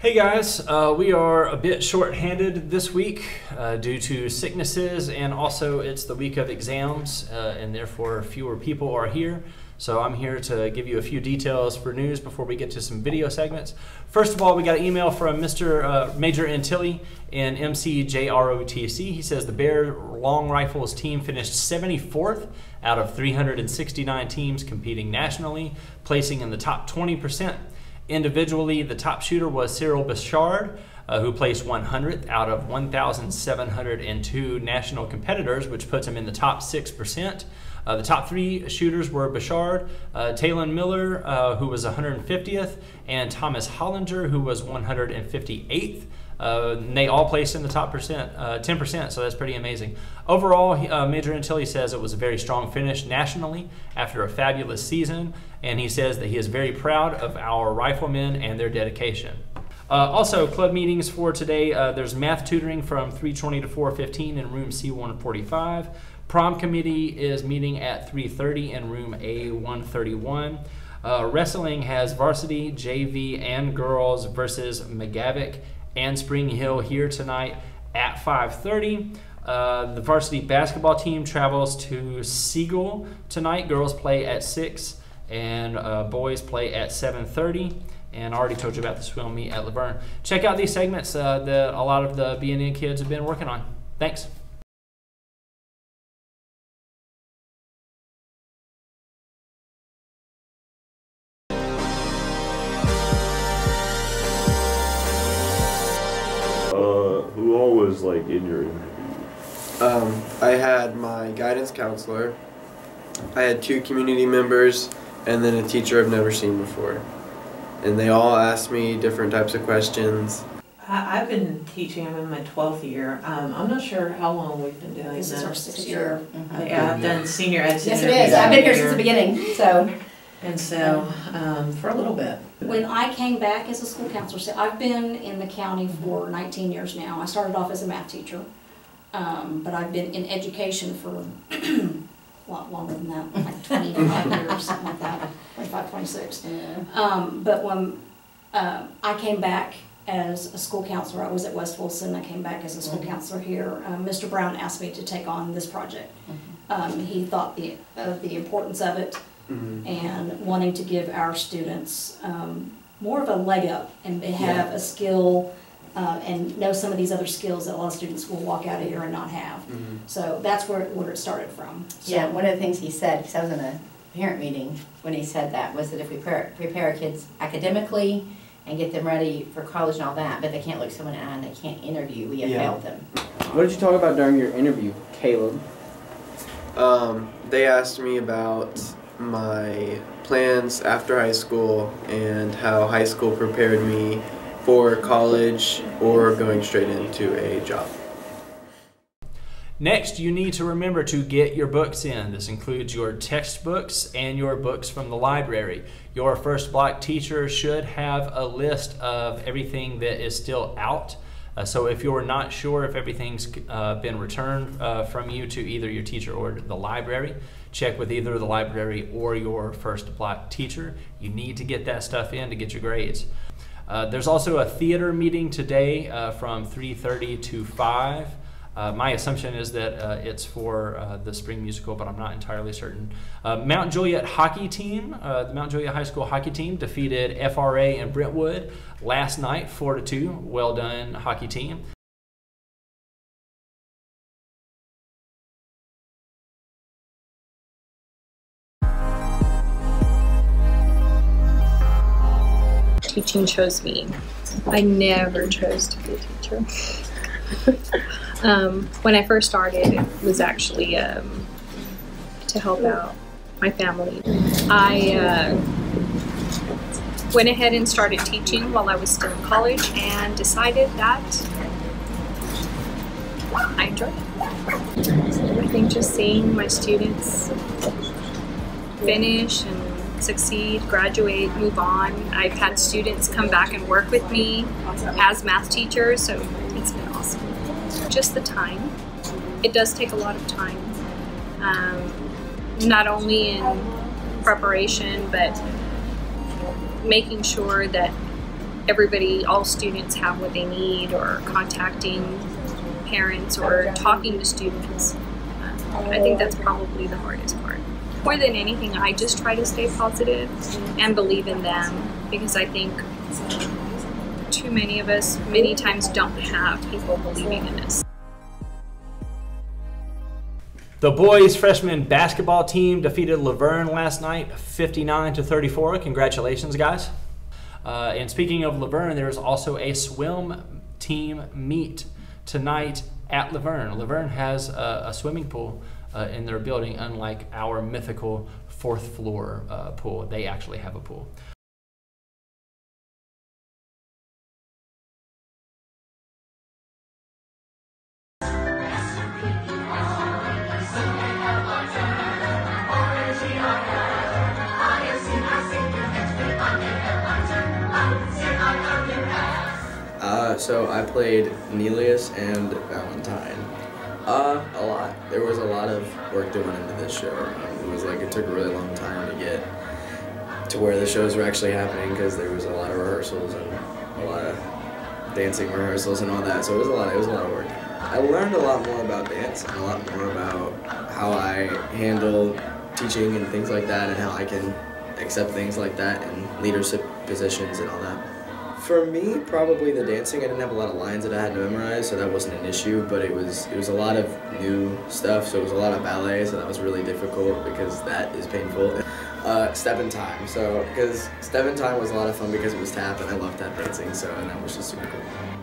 Hey guys, we are a bit short-handed this week due to sicknesses, and also it's the week of exams and therefore fewer people are here. So I'm here to give you a few details for news before we get to some video segments. First of all, we got an email from Mr. Major Antilli in MCJROTC. He says the Bear Long Rifles team finished 74th out of 369 teams competing nationally, placing in the top 20%. Individually, the top shooter was Cyril Bouchard, who placed 100th out of 1,702 national competitors, which puts him in the top 6%. The top three shooters were Bouchard, Talon Miller, who was 150th, and Thomas Hollinger, who was 158th. They all placed in the top 10%, so that's pretty amazing. Overall, Major Antilli says it was a very strong finish nationally after a fabulous season, and he says that he is very proud of our riflemen and their dedication. Also, club meetings for today, there's math tutoring from 3:20 to 4:15 in room C145. Prom committee is meeting at 3:30 in room A131. Wrestling has varsity, JV, and girls versus McGavick and Spring Hill here tonight at 5:30. The varsity basketball team travels to Siegel tonight. Girls play at 6 and boys play at 7:30. And I already told you about the swim meet at Laverne. Check out these segments that a lot of the BNN kids have been working on. Thanks. Who all was like in your interview? I had my guidance counselor, I had 2 community members, and then a teacher I've never seen before. And they all asked me different types of questions. I've been teaching, I'm in my 12th year. I'm not sure how long we've been doing this. This is our 6th year. Yeah, I've done senior ed. Yes, it is. I've been here since the beginning, so. And so, for a little bit. When I came back as a school counselor, so I've been in the county for 19 years now. I started off as a math teacher, but I've been in education for a lot longer than that, like 25 years, something like that, 25, 26. Yeah. But when I came back as a school counselor, I was at West Wilson, I came back as a school counselor here. Mr. Brown asked me to take on this project. He thought of the importance of it. And wanting to give our students more of a leg up and have a skill and know some of these other skills that a lot of students will walk out of here and not have. So that's where it started from. So, yeah, one of the things he said, because I was in a parent meeting when he said that, was that if we prepare our kids academically and get them ready for college and all that, but they can't look someone in the eye and they can't interview, we have failed them. What did you talk about during your interview, Caleb? They asked me about my plans after high school and how high school prepared me for college or going straight into a job. Next, you need to remember to get your books in. This includes your textbooks and your books from the library. Your first block teacher should have a list of everything that is still out. So if you're not sure if everything's been returned from you to either your teacher or the library, check with either the library or your first block teacher. You need to get that stuff in to get your grades. There's also a theater meeting today from 3:30 to 5. My assumption is that it's for the spring musical, but I'm not entirely certain. Mount Juliet hockey team, the Mount Juliet High School hockey team defeated FRA in Brentwood last night, 4-2. Well done, hockey team. Teaching chose me. I never chose to be a teacher. When I first started, it was actually to help out my family. I went ahead and started teaching while I was still in college and decided that I enjoyed it. I think just seeing my students finish and succeed, graduate, move on. I've had students come back and work with me as math teachers, so it's been awesome. Just the time. It does take a lot of time, not only in preparation, but making sure that all students have what they need, or contacting parents or talking to students. I think that's probably the hardest part. More than anything, I just try to stay positive and believe in them, because I think too many of us many times don't have people believing in us. The boys freshman basketball team defeated Laverne last night 59-34. Congratulations, guys. And speaking of Laverne, there's also a swim team meet tonight at Laverne. Laverne has a swimming pool in their building, unlike our mythical 4th floor pool. They actually have a pool. So I played Nelius and Valentine. A lot. There was a lot of work that went into this show. It took a really long time to get to where the shows were actually happening, because there was a lot of rehearsals and a lot of dancing rehearsals and all that. So it was a lot of work. I learned a lot more about dance and a lot more about how I handle teaching and things like that, and how I can accept things like that and leadership positions and all that. For me, probably the dancing. I didn't have a lot of lines that I had to memorize, so that wasn't an issue, but it was a lot of new stuff, so it was a lot of ballet, so that was really difficult because that is painful. Step in time, because step in time was a lot of fun because it was tap, and I love tap dancing, and that was just super cool.